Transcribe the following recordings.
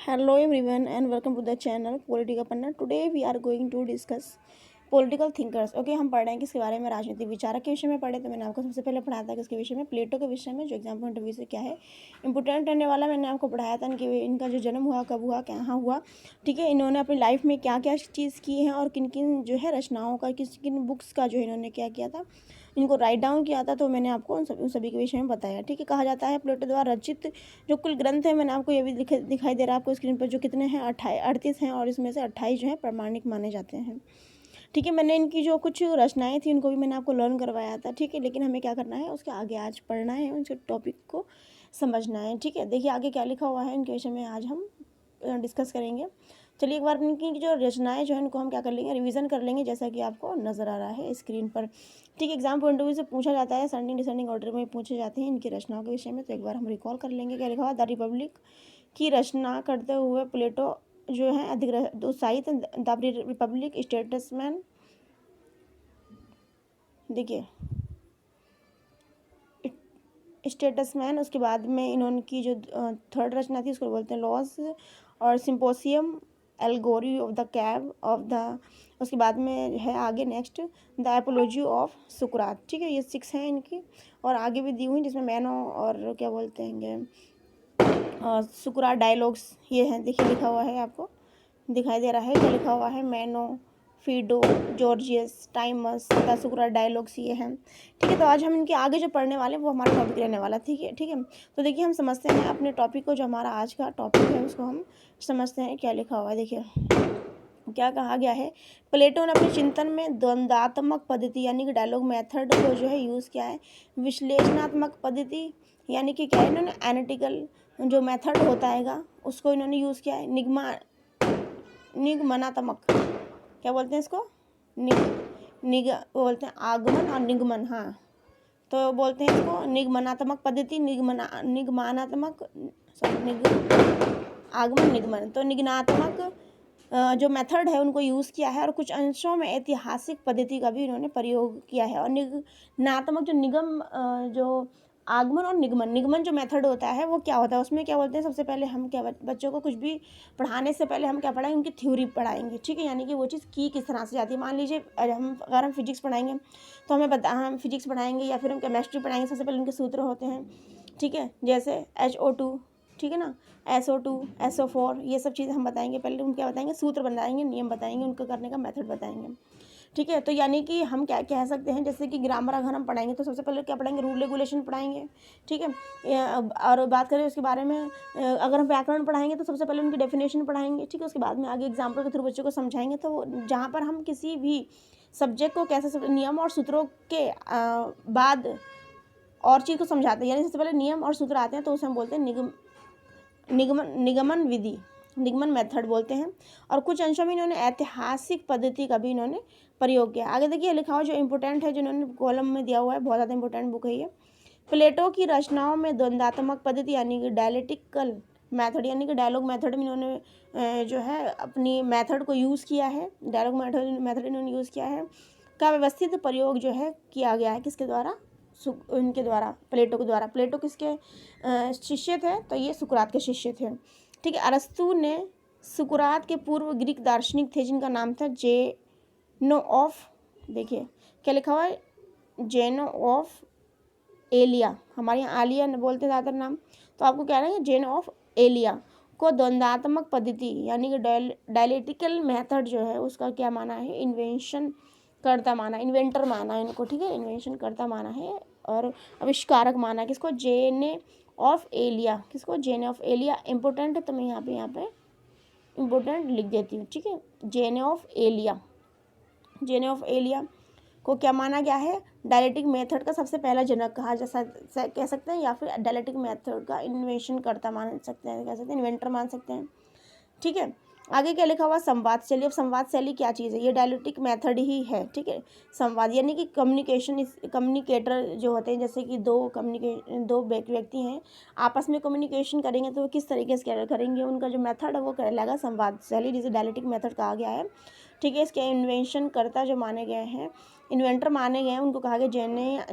Hello everyone and welcome to the channel Political Panna. Today we are going to discuss political thinkers. Okay, हम पढ़ रहे हैं किसके बारे में, राजनीतिक विचारक के विषय में पढ़े। तो मैंने आपको सबसे पहले पढ़ाया था किसके विषय में, प्लेटो के विषय में, जो एग्जाम पॉइंट ऑफ व्यू से क्या है इंपोर्टेंट रहने वाला। मैंने आपको पढ़ाया था इनका जो जन्म हुआ, कब हुआ, कहाँ हुआ, ठीक है, इन्होंने अपनी लाइफ में क्या क्या चीज़ की है और किन किन जो है रचनाओं का, किस किन बुक्स का जो इन्होंने क्या किया था, इनको राइट डाउन किया था। तो मैंने आपको उन सभी के विषय में बताया। ठीक है, कहा जाता है प्लेटो द्वारा रचित जो कुल ग्रंथ है, मैंने आपको ये भी दिखाई दे रहा है आपको स्क्रीन पर, जो कितने हैं 38 हैं, और इसमें से 28 जो है प्रमाणिक माने जाते हैं। ठीक है, मैंने इनकी जो कुछ रचनाएं थी उनको भी मैंने आपको लर्न करवाया था। ठीक है, लेकिन हमें क्या करना है, उसके आगे आज पढ़ना है, उनके टॉपिक को समझना है। ठीक है, देखिए आगे क्या लिखा हुआ है इनके विषय में आज हम डिस्कस करेंगे। चलिए एक बार इनकी जो रचनाएं जो है इनको हम क्या कर लेंगे, रिवीजन कर लेंगे, जैसा कि आपको नज़र आ रहा है स्क्रीन पर। ठीक है, एग्जाम पॉइंट ऑफ व्यू से पूछा जाता है, असेंडिंग डिसेंडिंग ऑर्डर में पूछे जाते हैं इनकी रचनाओं के विषय में। तो एक बार हम रिकॉल कर लेंगे क्या लिखा हुआ। द रिपब्लिक की रचना करते हुए प्लेटो जो है अधिक उत्साहित। द रिपब्लिक स्टेटसमैन, देखिए स्टेटसमैन, उसके बाद में इन्होंने की जो थर्ड रचना थी उसको बोलते हैं लॉज और symposium, allegory of the cave of the, उसके बाद में है आगे नेक्स्ट द एपोलॉजी ऑफ सुकरात। ठीक है, ये 6 हैं इनकी, और आगे भी दी हुई जिसमें मैनो और क्या बोलते हैं सुकरात डायलॉग्स ये हैं। देखिए लिखा हुआ है, आपको दिखाई दे रहा है क्या लिखा हुआ है, मैनो, FIDO, gorgeous, times, the Sukrat dialogues ये हैं। ठीक है, तो आज हम इनके आगे जो पढ़ने वाले हैं वो हमारा टॉपिक रहने वाला। ठीक है, ठीक है, तो देखिए हम समझते हैं अपने टॉपिक को, जो हमारा आज का टॉपिक है उसको हम समझते हैं क्या लिखा हुआ है। देखिए क्या कहा गया है, प्लेटो ने अपने चिंतन में द्वंद्वात्मक पद्धति यानी कि डायलॉग मेथड को जो है यूज़ किया है। विश्लेषणात्मक पद्धति यानी कि क्या है, इन्होंने एनालिटिकल जो मेथड होता है उसको इन्होंने यूज़ किया है। निगमनात्मक, क्या बोलते हैं इसको, बोलते हैं आगमन और निगमन, हाँ, तो बोलते हैं इसको निगमनात्मक पद्धति, आगमन निगमन। तो निगमनात्मक जो मेथड है उनको यूज़ किया है, और कुछ अंशों में ऐतिहासिक पद्धति का भी इन्होंने प्रयोग किया है। और निगमनात्मक जो जो आगमन और निगमन जो मेथड होता है वो क्या होता है, उसमें क्या बोलते हैं, सबसे पहले हम क्या बच्चों को कुछ भी पढ़ाने से पहले हम क्या पढ़ाएंगे, उनकी थ्योरी पढ़ाएंगे। ठीक है, यानी कि वो चीज़ किस तरह से जाती है। मान लीजिए अगर हम फिजिक्स पढ़ाएंगे तो हम फिजिक्स पढ़ाएंगे या फिर हम केमिस्ट्री पढ़ाएंगे, सबसे पहले उनके सूत्र होते हैं। ठीक है, जैसे HO2, ठीक है ना, SO2, SO4, ये सब चीज़ें हम बताएंगे। पहले हम क्या बताएंगे, सूत्र बताएंगे, नियम बताएंगे, उनको करने का मेथड बताएंगे। ठीक है, तो यानी कि हम क्या कह सकते हैं, जैसे कि ग्रामर अगर हम पढ़ाएंगे तो सबसे पहले क्या पढ़ाएंगे, रूल रेगुलेशन पढ़ाएंगे। ठीक है, और बात करें उसके बारे में, अगर हम व्याकरण पढ़ाएंगे तो सबसे पहले उनकी डेफिनेशन पढ़ाएंगे। ठीक है, उसके बाद में आगे एग्जाम्पल के थ्रू बच्चों को समझाएंगे। तो जहाँ पर हम किसी भी सब्जेक्ट को कैसे नियम और सूत्रों के बाद और चीज़ को समझाते हैं, यानी सबसे पहले नियम और सूत्र आते हैं तो उसे हम बोलते हैं निगमन विधि, निगमन मेथड बोलते हैं। और कुछ अंशों में इन्होंने ऐतिहासिक पद्धति का भी इन्होंने प्रयोग किया। आगे देखिए लिखा हुआ जो इंपॉर्टेंट है, जो इन्होंने कॉलम में दिया हुआ है, बहुत ज़्यादा इंपॉर्टेंट बुक है ये। प्लेटो की रचनाओं में द्वंद्वात्मक पद्धति यानी कि डायलेक्टिकल मेथड यानी कि डायलॉग मेथड में इन्होंने जो है अपनी मेथड को यूज़ किया है, डायलॉग मेथड इन्होंने यूज़ किया है, का व्यवस्थित प्रयोग जो है किया गया है किसके द्वारा, उनके द्वारा, प्लेटो के द्वारा। प्लेटो किसके शिष्य थे, तो ये सुकरात के शिष्य थे। ठीक है, अरस्तु ने सुकरात के पूर्व ग्रीक दार्शनिक थे जिनका नाम था जेनो ऑफ, देखिए क्या लिखा हुआ है, जेनो ऑफ एलिया, हमारे यहाँ आलिया बोलते हैं ज़्यादातर नाम, तो आपको क्या है, जेनो ऑफ एलिया को द्वंद्वात्मक पद्धति यानी कि डायलेक्टिकल मेथड जो है उसका क्या माना है, इन्वेंशन करता माना, इन्वेंटर माना है इनको। ठीक है, इन्वेंशन करता माना है और आविष्कारक माना है किसको, जेने ऑफ एलिया, किसको, जेने ऑफ एलिया। इंपॉर्टेंट है तो मैं यहाँ पे इंपॉर्टेंट लिख देती हूँ। ठीक है, जेने ऑफ एलिया, जेने ऑफ एलिया को क्या माना गया है, डायलेक्टिक मेथड का सबसे पहला जनक कहा जा कह सकते हैं, या फिर डायलेक्टिक मेथड का इन्वेंशन करता मान सकते हैं, कह सकते हैं इन्वेंटर मान सकते हैं। ठीक है, आगे क्या लिखा हुआ, संवाद शैली। अब संवाद शैली क्या चीज़ है, ये डायलेक्टिक मेथड ही है। ठीक है, संवाद यानी कि कम्युनिकेशन, कम्युनिकेटर जो होते हैं, जैसे कि दो व्यक्ति हैं आपस में कम्युनिकेशन करेंगे तो वो किस तरीके से करेंगे, उनका जो मेथड है वो कहलाएगा संवाद शैली, जिसे डायलेक्टिक मेथड कहा गया है। ठीक है, इसके इन्वेंशन करता जो माने गए हैं, इन्वेंटर माने गए हैं, उनको कहा गया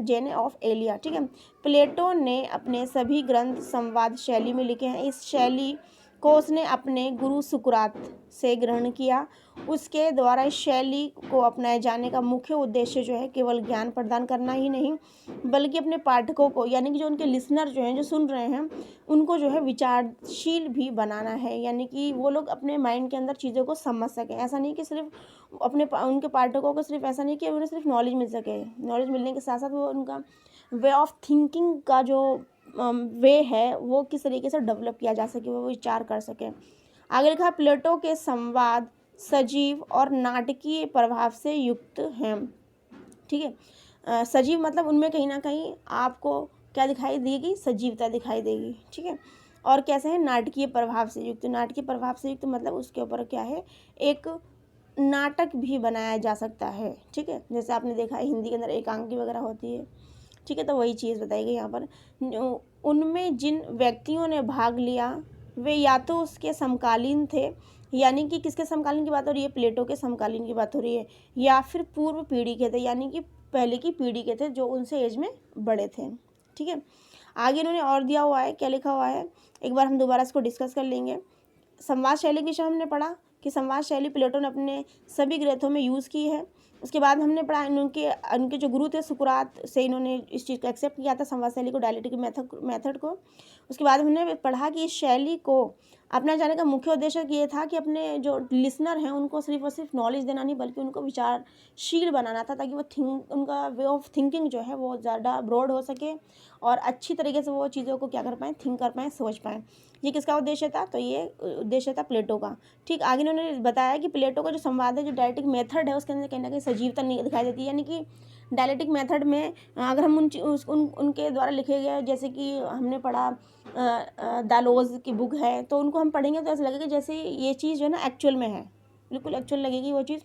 जेने ऑफ एलिया। ठीक है, प्लेटो ने अपने सभी ग्रंथ संवाद शैली में लिखे हैं। इस शैली को उसने अपने गुरु सुकरात से ग्रहण किया। उसके द्वारा इस शैली को अपनाए जाने का मुख्य उद्देश्य जो है केवल ज्ञान प्रदान करना ही नहीं, बल्कि अपने पाठकों को, यानी कि जो उनके लिसनर जो हैं, जो सुन रहे हैं, उनको जो है विचारशील भी बनाना है, यानी कि वो लोग अपने माइंड के अंदर चीज़ों को समझ सकें। ऐसा नहीं कि सिर्फ उनके पाठकों को सिर्फ ऐसा नहीं कि उन्हें सिर्फ नॉलेज मिल सके, नॉलेज मिलने के साथ साथ वो उनका वे ऑफ थिंकिंग का जो वे है वो किस तरीके से डेवलप किया जा सके, वो विचार कर सकें। आगे लिखा, प्लेटो के संवाद सजीव और नाटकीय प्रभाव से युक्त हैं। ठीक है, सजीव मतलब उनमें कहीं ना कहीं आपको क्या दिखाई देगी, सजीवता दिखाई देगी। ठीक है, और कैसे है, नाटकीय प्रभाव से युक्त। नाटकीय प्रभाव से युक्त मतलब उसके ऊपर क्या है, एक नाटक भी बनाया जा सकता है। ठीक है, जैसे आपने देखा है हिंदी के अंदर एकांकी वगैरह होती है। ठीक है, तो वही चीज़ बताई गई यहाँ पर। उनमें जिन व्यक्तियों ने भाग लिया वे या तो उसके समकालीन थे, यानी कि किसके समकालीन की बात हो रही है, प्लेटो के समकालीन की बात हो रही है, या फिर पूर्व पीढ़ी के थे, यानी कि पहले की पीढ़ी के थे जो उनसे एज में बड़े थे। ठीक है, आगे इन्होंने और दिया हुआ है, क्या लिखा हुआ है, एक बार हम दोबारा इसको डिस्कस कर लेंगे। संवाद शैली के विषय हमने पढ़ा कि संवाद शैली प्लेटो ने अपने सभी ग्रंथों में यूज़ की है। उसके बाद हमने पढ़ा उनके जो गुरु थे सुकरात से इन्होंने इस चीज़ को एक्सेप्ट किया था, संवाद शैली को, डायलेक्टिक मेथड को। उसके बाद हमने पढ़ा कि इस शैली को अपना जाने का मुख्य उद्देश्य ये था कि अपने जो लिसनर हैं उनको सिर्फ और सिर्फ नॉलेज देना नहीं, बल्कि उनको विचारशील बनाना था, ताकि वो उनका वे ऑफ थिंकिंग जो है वो ज़्यादा ब्रॉड हो सके और अच्छी तरीके से वो चीज़ों को क्या कर पाएँ, थिंक कर पाएँ, सोच पाएँ। ये किसका उद्देश्य था, तो ये उद्देश्य था प्लेटो का। ठीक, आगे इन्होंने बताया कि प्लेटो का जो संवाद है, जो डायलेक्टिक मेथड है, उसके अंदर कहीं ना कहीं सजीवता दिखाई देती है, यानी कि डायलेक्टिक मेथड में अगर हम उनके द्वारा लिखे गए, जैसे कि हमने पढ़ा दालोज की बुक है, तो उनको हम पढ़ेंगे तो ऐसा लगेगा जैसे ये चीज़ जो है ना एक्चुअल में है, बिल्कुल एक्चुअल लगेगी वो चीज़।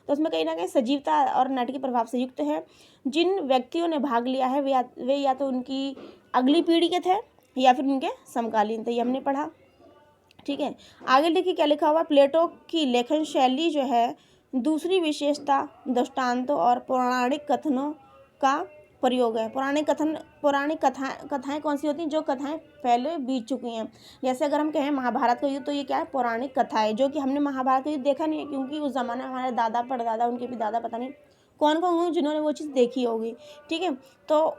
तो उसमें कहीं ना कहीं सजीवता और नाटकीय प्रभाव से युक्त है। जिन व्यक्तियों ने भाग लिया है वे या तो उनकी अगली पीढ़ी के थे या फिर उनके समकालीन थे, ये हमने पढ़ा। ठीक है, आगे देखिए क्या लिखा हुआ, प्लेटो की लेखन शैली जो है दूसरी विशेषता दृष्टांतों और पौराणिक कथनों का प्रयोग है। पौराणिक कथाएं कौन सी होती हैं, जो कथाएं पहले बीत चुकी हैं। जैसे अगर हम कहें महाभारत का युद्ध, तो ये क्या है, पौराणिक कथा है, जो कि हमने महाभारत का युद्ध देखा नहीं है, क्योंकि उस ज़माने में हमारे दादा परदादा, उनके भी दादा, पता नहीं कौन कौन हों जिन्होंने वो चीज़ देखी होगी। ठीक है, तो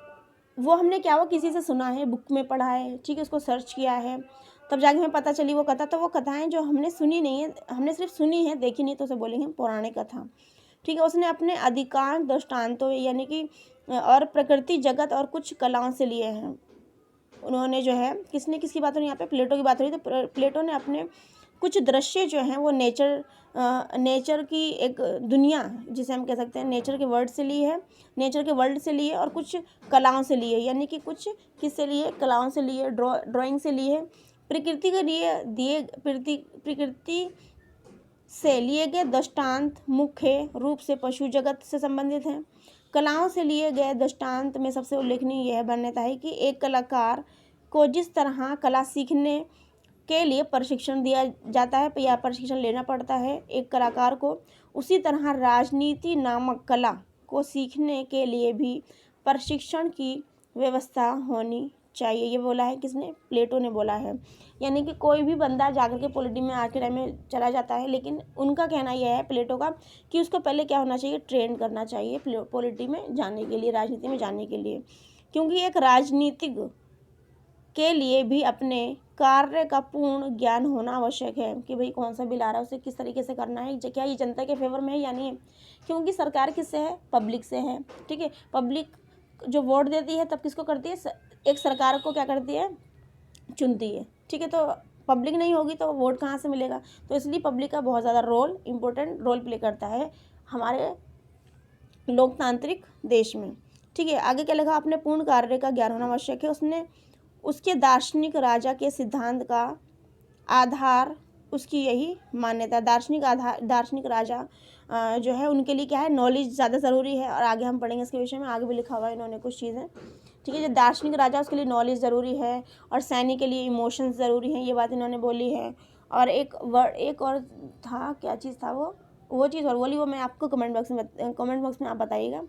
वो हमने क्या हुआ, किसी से सुना है, बुक में पढ़ा है, ठीक है, उसको सर्च किया है, तब जाके हमें पता चली वो कथा। तो वो कथाएं जो हमने सुनी नहीं है, हमने सिर्फ सुनी है, देखी नहीं, तो उसे बोलेंगे पौराणिक कथा। ठीक है, उसने अपने अधिकांश दृष्टांतों यानी कि और प्रकृति जगत और कुछ कलाओं से लिए हैं। उन्होंने जो है किसकी बात हो रही है यहाँ पे, प्लेटो की बात हो रही है। तो प्लेटो ने अपने कुछ दृश्य जो हैं वो नेचर की एक दुनिया, जिसे हम कह सकते हैं, नेचर के वर्ल्ड से ली है, नेचर के वर्ल्ड से लिए, और कुछ कलाओं से लिए, यानी कि कुछ किससे लिए, कलाओं से लिए, ड्राइंग से लिए, प्रकृति के लिए दिए, प्रकृति से लिए गए दृष्टांत मुख्य रूप से पशु जगत से संबंधित हैं। कलाओं से लिए गए दृष्टांत में सबसे उल्लेखनीय यह मान्यता है कि एक कलाकार को जिस तरह कला सीखने के लिए प्रशिक्षण दिया जाता है या प्रशिक्षण लेना पड़ता है एक कलाकार को, उसी तरह राजनीति नामक कला को सीखने के लिए भी प्रशिक्षण की व्यवस्था होनी चाहिए। ये बोला है किसने, प्लेटो ने बोला है। यानी कि कोई भी बंदा जाकर के पॉलिटी में आज के टाइम में चला जाता है, लेकिन उनका कहना यह है, प्लेटो का, कि उसको पहले क्या होना चाहिए, ट्रेन करना चाहिए पॉलिटी में जाने के लिए, राजनीति में जाने के लिए। क्योंकि एक राजनीतिक के लिए भी अपने कार्य का पूर्ण ज्ञान होना आवश्यक है कि भाई कौन सा बिल आ रहा है, उसे किस तरीके से करना है, क्या ये जनता के फेवर में है या नहीं है। क्योंकि सरकार किससे है, पब्लिक से है। ठीक है, पब्लिक जो वोट देती है तब किसको करती है, एक सरकार को क्या करती है, चुनती है। ठीक है, तो पब्लिक नहीं होगी तो वोट कहाँ से मिलेगा। तो इसलिए पब्लिक का बहुत ज़्यादा इम्पोर्टेंट रोल प्ले करता है हमारे लोकतांत्रिक देश में। ठीक है, आगे क्या लिखा, अपने पूर्ण कार्य का ज्ञान होना आवश्यक है। उसके दार्शनिक राजा के सिद्धांत का आधार उसकी यही मान्यता। दार्शनिक राजा जो है उनके लिए क्या है, नॉलेज ज़्यादा ज़रूरी है, और आगे हम पढ़ेंगे इसके विषय में, आगे भी लिखा हुआ है इन्होंने कुछ चीज़ें। ठीक है, जो दार्शनिक राजा उसके लिए नॉलेज ज़रूरी है, और सैनिक के लिए इमोशंस ज़रूरी हैं, ये बात इन्होंने बोली है। और एक और था, क्या चीज़ था वो चीज़ और बोली, वो मैं आपको कमेंट बॉक्स में आप बताइएगा।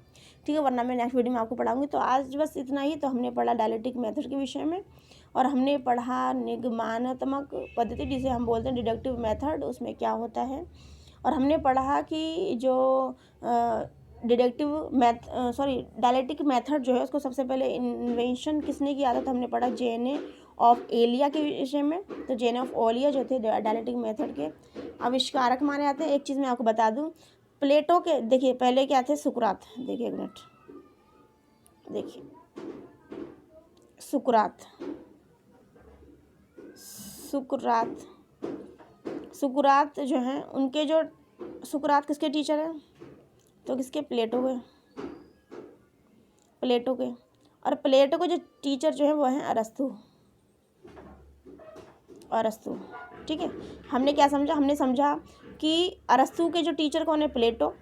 ठीक है, वरना मैं नेक्स्ट वीडियो में आपको पढ़ाऊँगी। तो आज बस इतना ही। तो हमने पढ़ा डायलेक्टिक मेथड के विषय में, और हमने पढ़ा निगमनात्मक पद्धति जिसे हम बोलते हैं डिडक्टिव मेथड, उसमें क्या होता है। और हमने पढ़ा कि जो डायलेक्टिक मेथड जो है उसको सबसे पहले इन्वेंशन किसने किया था, तो हमने पढ़ा जेने ऑफ एलिया के विषय में। तो जेने ऑफ ओलिया जो थे डायलेक्टिक मेथड के आविष्कारक माने जाते हैं। एक चीज़ मैं आपको बता दूं, प्लेटो के देखिए पहले क्या थे, सुकरात। देखिए एक मिनट, देखिए सुकरात सुकरात सुकरात जो हैं उनके जो सुकरात किसके टीचर हैं, तो किसके, प्लेटो के। और प्लेटो के जो टीचर जो है वो हैं अरस्तु। ठीक है, हमने क्या समझा, हमने समझा कि अरस्तु के जो टीचर कौन है, प्लेटो,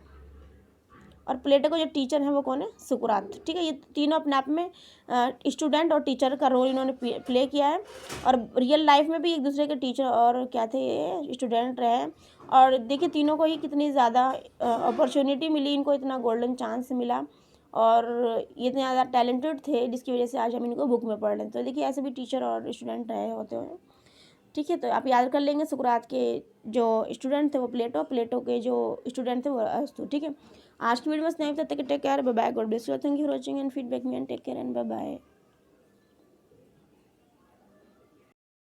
और प्लेटो के जो टीचर हैं वो कौन है, सुकरात। ठीक है, ये तीनों अपने आप में स्टूडेंट और टीचर का रोल इन्होंने प्ले किया है, और रियल लाइफ में भी एक दूसरे के टीचर और क्या थे, ये स्टूडेंट रहे। और देखिए तीनों को ही कितनी ज़्यादा अपॉर्चुनिटी मिली, इनको इतना गोल्डन चांस मिला, और ये इतने ज़्यादा टैलेंटेड थे जिसकी वजह से आज हम इनको बुक में पढ़ लें। तो देखिए ऐसे भी टीचर और स्टूडेंट रहे होते हैं। ठीक है, तो आप याद कर लेंगे, सुकरात के जो स्टूडेंट थे वो प्लेटो के जो स्टूडेंट थे वो अरस्तु। ठीक है, आज की वीडियो में इतना ही, तब तक take care, bye bye, God bless you, thank you for watching and feedback me and take care and bye bye.